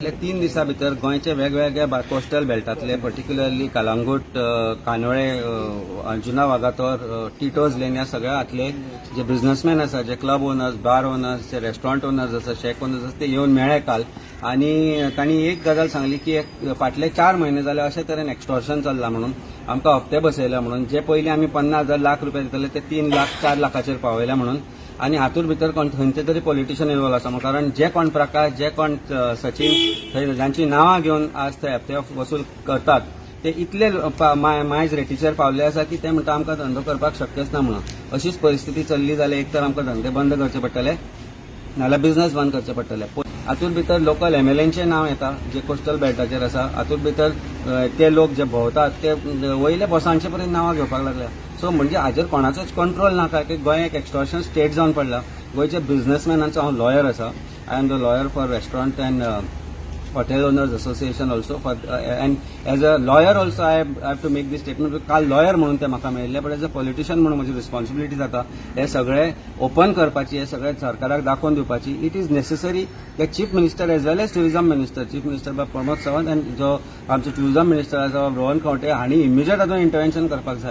तीन दिसां भितर गोंयचे वेगवेगळ्या कोस्टल बेल्टातले पर्टिक्युलरली कलंगूट, कानोळे, जुना वागातोर, टिटोज लेन ह्या सगळ्यातले जे बिझनेसमॅन आसा, जे क्लब ओनर्स, बार ओनर्स, जे रेस्टॉरंट ओनर्स आसा, शेक ओनर्स आसा, ते येवन मेळ्ळे काल आनी तांणी एक गजाल सांगली की फाटले 4 म्हयने जाले अशे तरेन एक्सटॉर्शन चल्लां म्हणून आमकां हप्ते बसयल्या म्हणून जे पयलीं आमी 50,000 लाख रुपया दिताले ते 3 लाख 4 लाखाचेर पावयल्या म्हणून आनी हातूंत भितर खंयचे तरी पॉलिटिशियन इन्वॉल्व आसा कारण जे कोण प्रकाश, जे कोण सचिन थंय जांची नांवां घेवन आज ते हप्ते वसूल करतात ते इतले मायज रेटीचेर पावले आसा की ते म्हणटा आमकां धंदो करपाक शक्यच ना म्हणून अशीच परिस्थिती चल्ली जाल्यार एक तर आमकां धंदे बंद करचे पडटले नाल्यार बिझनेस बंद करचे पडटले. हातूंत भितर लोकल एमएलएंचे नांव येता जे कोस्टल बेल्टाचेर आसा. हातूंत भितर ते लोक जे भोंवतात ते वयले बॉसांचे पर्यंत नांवां घेवपाक लागल्या. सो म्हणजे हाजेर कोणाचोच कंट्रोल नाका की गोंय एक एक्सटॉर्शन स्टेट जावन पडला. गोंयचे बिझनेसमॅनांचो हांव लॉयर आसा. I am the lawyer for restaurant and Hotel Owners Association also and as a lawyer also I have to make this statement. काल लॉयर म्हणून ते म्हाका मेळिल्ले बट एज अ पॉलिटिशियन म्हणून म्हजी रिस्पॉन्सिबिलिटी जाता हे सगळे ओपन करपाची, हे सगळे सरकाराक दाखोवन दिवपाची. It is necessary the chief minister as well as tourism minister, chief minister by Pramod Sawant आनी जो आमचो टुरिझम मिनिस्टर आसा रोहन खंवटे हांणी इमिजिएट हातूंत इंटरव्हेन्शन करपाक जाय.